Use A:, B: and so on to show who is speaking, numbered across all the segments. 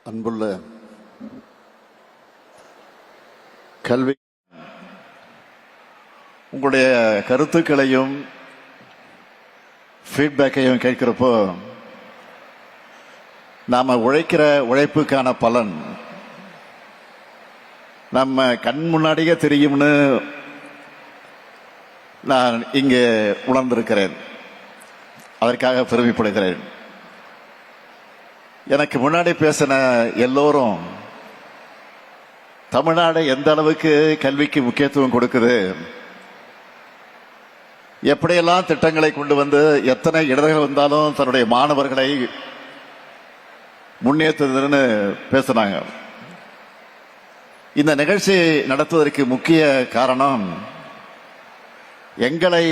A: அன்புள்ள கல்வி உங்களுடைய கருத்துக்களையும் ஃபீட்பேக்கையும் கேட்கிறப்போ நாம உழைக்கிற உழைப்புக்கான பலன் நம்ம கண் முன்னாடியே தெரியும்னு நான் இங்கே உணர்ந்திருக்கிறேன். அதற்காக பெருமைப்படுகிறேன். எனக்கு முன்னாடி பேசின எல்லோரும் தமிழ்நாடு எந்த அளவுக்கு கல்விக்கு முக்கியத்துவம் கொடுக்குது, எப்படியெல்லாம் திட்டங்களை கொண்டு வந்து எத்தனை இடர்கள் வந்தாலும் தன்னுடைய மாணவர்களை முன்னேற்றுதுன்னு பேசினாங்க. இந்த நிகழ்ச்சி நடத்துவதற்கு முக்கிய காரணம் எங்களை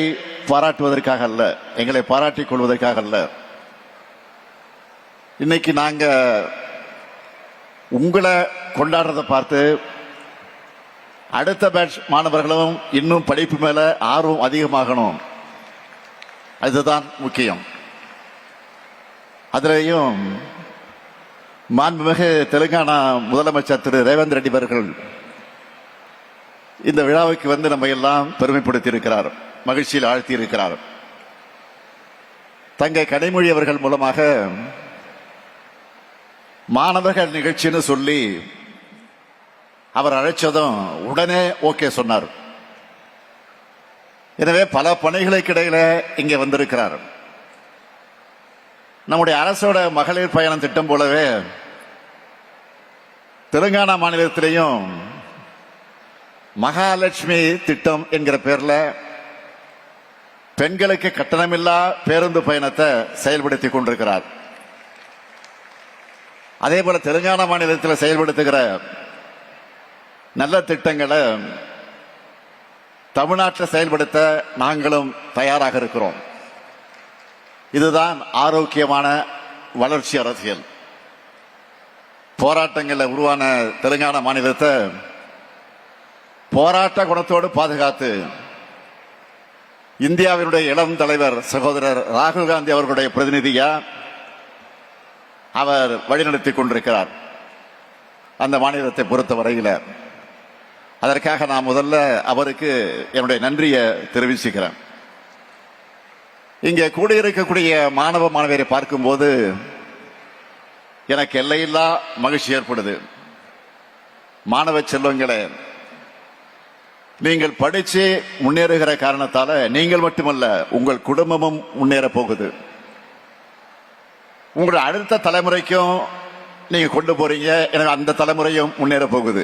A: பாராட்டுவதற்காக அல்ல, எங்களை பாராட்டிக் கொள்வதற்காக அல்ல. இன்னைக்கு நாங்க உங்களை கொண்டாடுறதை பார்த்து அடுத்த பேட்ச் மாணவர்களும் இன்னும் படிப்பு மேல ஆர்வம் அதிகமாகணும். அதுதான் முக்கியம். அதிலேயும் மாண்புமிகு தெலுங்கானா முதலமைச்சர் திரு ரேவந்த் ரெட்டி அவர்கள் இந்த விழாவுக்கு வந்து நம்ம எல்லாம் பெருமைப்படுத்தி இருக்கிறார், மகிழ்ச்சியில் ஆழ்த்தி இருக்கிறார். தங்கை கனிமொழி அவர்கள் மூலமாக மாணவர்கள் நிகழ்ச்சின்னு சொல்லி அவர் அழைச்சதும் உடனே ஓகே சொன்னார். எனவே பல பணிகளுக்கு இடையில இங்கே வந்திருக்கிறார். நம்முடைய அரசோட மகளிர் பயணம் திட்டம் போலவே தெலுங்கானா மாநிலத்திலேயும் மகாலட்சுமி திட்டம் என்கிற பேர்ல பெண்களுக்கு கட்டணமில்லா பேருந்து பயணத்தை செயல்படுத்தி கொண்டிருக்கிறார். அதே போல தெலுங்கானா மாநிலத்தில் செயல்படுத்துகிற நல்ல திட்டங்களை தமிழ்நாட்டில் செயல்படுத்த நாங்களும் தயாராக இருக்கிறோம். இதுதான் ஆரோக்கியமான வளர்ச்சி அரசியல். போராட்டங்களில் உருவான தெலுங்கானா மாநிலத்தை போராட்ட குணத்தோடு பாதுகாத்து இந்தியாவினுடைய இளம் தலைவர் சகோதரர் ராகுல் காந்தி அவர்களுடைய பிரதிநிதியா அவர் வழிநடத்தி கொண்டிருக்கிறார் அந்த மாநிலத்தை பொறுத்த வரையில். அதற்காக நான் முதல்ல அவருக்கு என்னுடைய நன்றியை தெரிவிச்சுக்கிறேன். இங்கே கூடியிருக்கக்கூடிய மாணவ மாணவியரை பார்க்கும்போது எனக்கு எல்லையில்லா மகிழ்ச்சி ஏற்படுது. மாணவ செல்வங்களே, நீங்கள் படிச்சு முன்னேறுகிற காரணத்தால நீங்கள் மட்டுமல்ல உங்கள் குடும்பமும் முன்னேற போகுது. உங்களுடைய அடுத்த தலைமுறைக்கும் நீங்க கொண்டு போறீங்க, எனவே அந்த தலைமுறையும் முன்னேற போகுது.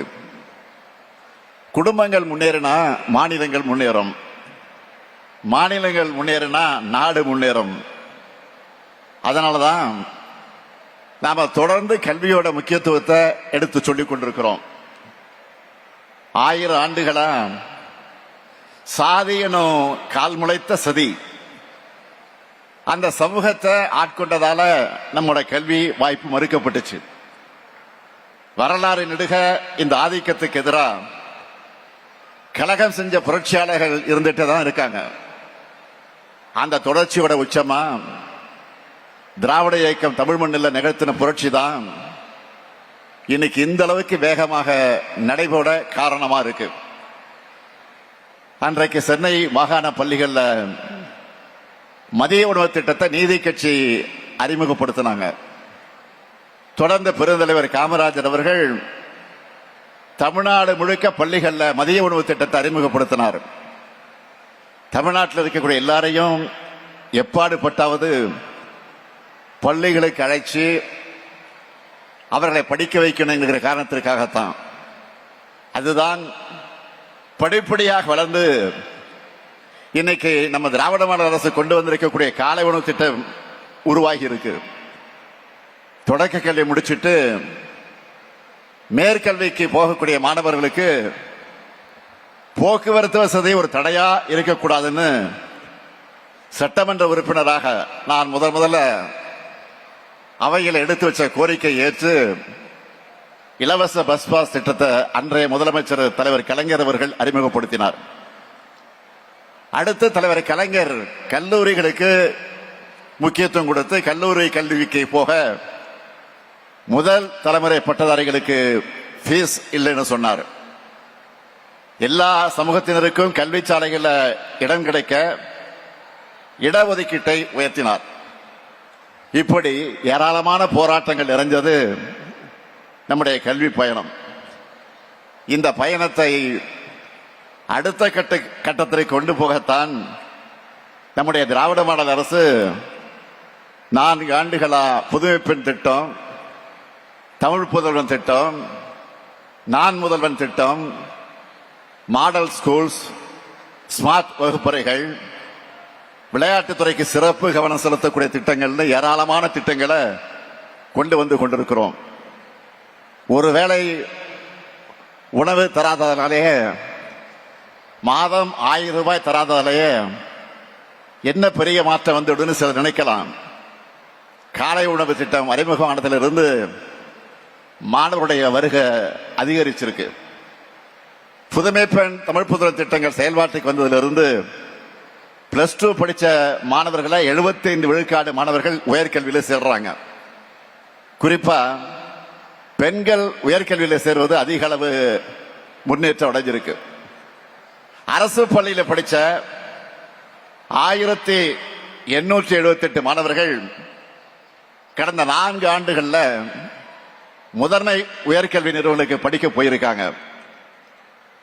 A: குடும்பங்கள் முன்னேறினா மாநிலங்கள் முன்னேறும், மாநிலங்கள் முன்னேறினா நாடு முன்னேறும். அதனாலதான் நாம தொடர்ந்து கல்வியோட முக்கியத்துவத்தை எடுத்து சொல்லிக் கொண்டிருக்கிறோம். 1000 ஆண்டுகளா சாதி எனும் கால் முளைத்த சதி அந்த சமூகத்தை ஆட்கொண்டதால நம்முடைய கல்வி வாய்ப்பு மறுக்கப்பட்டுச்சு. வரலாறு நெடுக இந்த ஆதிக்கத்துக்கு எதிராக கலகம் செஞ்ச புரட்சியாளர்கள் இருந்துட்டு தான் இருக்காங்க. அந்த தொடர்ச்சியோட உச்சமா திராவிட இயக்கம் தமிழ் மண்ணில் நிகழ்த்தின புரட்சி தான் இன்னைக்கு இந்த அளவுக்கு வேகமாக நடைபெற காரணமா இருக்கு. அன்றைக்கு சென்னை மாகாண பள்ளிகள்ல மதிய உணவு திட்டத்தை நீதி கட்சி அறிமுகப்படுத்தினாங்க. தொடர்ந்து பெருந்தலைவர் காமராஜர் அவர்கள் தமிழ்நாடு முழுக்க பள்ளிகள்ல மதிய உணவு திட்டத்தை அறிமுகப்படுத்தினார். தமிழ்நாட்டில் இருக்கக்கூடிய எல்லாரையும் எப்பாடுபட்டாவது பள்ளிகளுக்கு அழைச்சி அவர்களை படிக்க வைக்கணும் என்கிற காரணத்திற்காகத்தான். அதுதான் படிப்படியாக வளர்ந்து இன்னைக்கு நம்ம திராவிட மாடல் அரசு கொண்டு வந்திருக்கக்கூடிய காலை உணவு திட்டம் உருவாகி இருக்கு. தொடக்க கல்வி முடிச்சுட்டு மேற்கல்விக்கு போகக்கூடிய மாணவர்களுக்கு போக்குவரத்து வசதி ஒரு தடையா இருக்கக்கூடாதுன்னு சட்டமன்ற உறுப்பினராக நான் முதல்ல அவையில் எடுத்து வச்ச கோரிக்கை ஏற்று இலவச பஸ் பாஸ் திட்டத்தை அன்றைய முதலமைச்சர் தலைவர் கலைஞர் அவர்கள் அறிமுகப்படுத்தினார். அடுத்து தலைவர் கலைஞர் கல்லூரிகளுக்கு முக்கியத்துவம் கொடுத்து கல்லூரி கல்விக்கு போக முதல் தலைமுறை பட்டதாரிகளுக்கு ஃபீஸ் இல்லைன்னு சொன்னார். எல்லா சமூகத்தினருக்கும் கல்வி சாலைகளில் இடம் கிடைக்க இடஒதுக்கீட்டை உயர்த்தினார். இப்படி ஏராளமான போராட்டங்கள் நிறைஞ்சது நம்முடைய கல்வி பயணம். இந்த பயணத்தை அடுத்த கட்டத்திற்கு கொண்டு போகத்தான் நம்முடைய திராவிட மாடல் அரசு 4 ஆண்டுகளா புதுமை பெண் திட்டம், தமிழ் புதல்வன் திட்டம், நான் முதல்வன் திட்டம், மாடல் ஸ்கூல்ஸ், ஸ்மார்ட் வகுப்பறைகள், விளையாட்டுத்துறைக்கு சிறப்பு கவனம் செலுத்தக்கூடிய திட்டங்கள்னு ஏராளமான திட்டங்களை கொண்டு வந்து கொண்டிருக்கிறோம். ஒருவேளை உணவு தராததாலேயே, மாதம் 1000 ரூபாய் தராததாலேயே என்ன பெரிய மாற்றம் வந்துடுன்னு சிலர் நினைக்கலாம். காலை உணவு திட்டம் அறிமுகமானதிலிருந்து மாணவருடைய வருகை அதிகரிச்சிருக்கு. புதுமை பெண் தமிழ் புதல்வன் திட்டங்கள் செயல்பாட்டுக்கு வந்ததிலிருந்து +2 படிச்ச மாணவர்களை 75 விழுக்காடு மாணவர்கள் உயர்கல்வியில் சேர்றாங்க. குறிப்பா பெண்கள் உயர்கல்வியில் சேர்வது அதிக அளவு முன்னேற்றம் அடைஞ்சிருக்கு. அரசு பள்ளியில் படிச்ச 1878 மாணவர்கள் கடந்த 4 ஆண்டுகள்ல முதன்மை உயர்கல்வி நிறுவனங்களுக்கு படிக்க போயிருக்காங்க.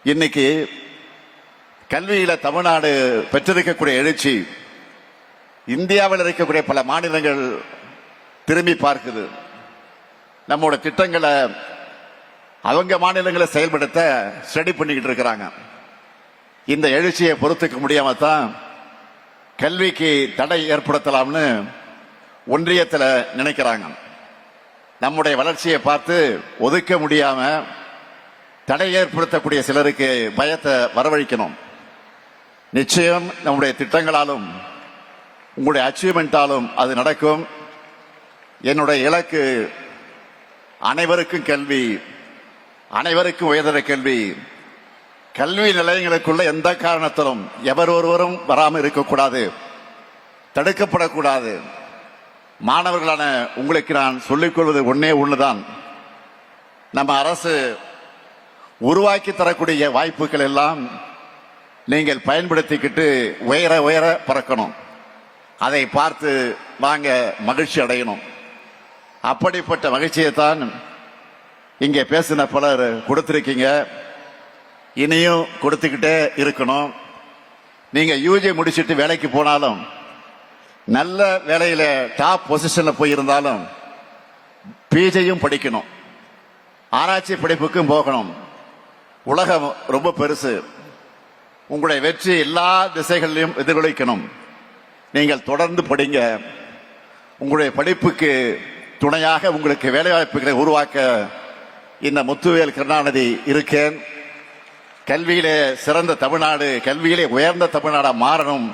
A: இன்னைக்கு கல்வியில தமிழ்நாடு பெற்றிருக்கக்கூடிய எழுச்சி இந்தியாவில் இருக்கக்கூடிய பல மாநிலங்கள் திரும்பி பார்க்குது. நம்மோட திட்டங்களை அவங்க மாநிலங்களை செயல்படுத்த ஸ்டடி பண்ணிக்கிட்டு இருக்கிறாங்க. இந்த எழுச்சியை பொறுத்துக்க முடியாம தான் கல்விக்கு தடை ஏற்படுத்தலாம்னு ஒன்றியத்தில் நினைக்கிறாங்க. நம்முடைய வளர்ச்சியை பார்த்து ஒதுக்க முடியாம தடை ஏற்படுத்தக்கூடிய சிலருக்கு பயத்தை வரவழைக்கணும். நிச்சயம் நம்முடைய திட்டங்களாலும் உங்களுடைய அச்சீவ்மெண்டாலும் அது நடக்கும். என்னுடைய இலக்கு அனைவருக்கும் கல்வி, அனைவருக்கும் உயர்தர கல்வி. கல்வி நிலையங்களுக்குள்ள எந்த காரணத்திலும் எவர் ஒருவரும் வராமல் இருக்கக்கூடாது, தடுக்கப்படக்கூடாது. மாணவர்களான உங்களுக்கு நான் சொல்லிக்கொள்வது ஒன்னே ஒண்ணுதான், நம்ம அரசு உருவாக்கி தரக்கூடிய வாய்ப்புகள் எல்லாம் நீங்கள் பயன்படுத்திக்கிட்டு உயர உயர பறக்கணும். அதை பார்த்து வாங்க மகிழ்ச்சி அடையணும். அப்படிப்பட்ட மகிழ்ச்சியை தான் இங்கே பேசின பலர் கொடுத்திருக்கீங்க, இனியும் கொடுத்துக்கிட்டே இருக்கணும். நீங்க யூஜி முடிச்சிட்டு வேலைக்கு போனாலும், நல்ல வேலையில டாப் பொசிஷன்ல போயிருந்தாலும் பிஜியும் படிக்கணும், ஆராய்ச்சி படிப்புக்கும் போகணும். உலகம் ரொம்ப பெருசு. உங்களுடைய வெற்றி எல்லா திசைகளிலும் எதிரொலிக்கணும். நீங்கள் தொடர்ந்து படிங்க. உங்களுடைய படிப்புக்கு துணையாக உங்களுக்கு வேலைவாய்ப்புகளை உருவாக்க இந்த முத்துவேல் கருணாநிதி இருக்கேன். கல்வியிலே சிறந்த தமிழ்நாடு, கல்வியிலே உயர்ந்த தமிழ்நாடா மாறணும்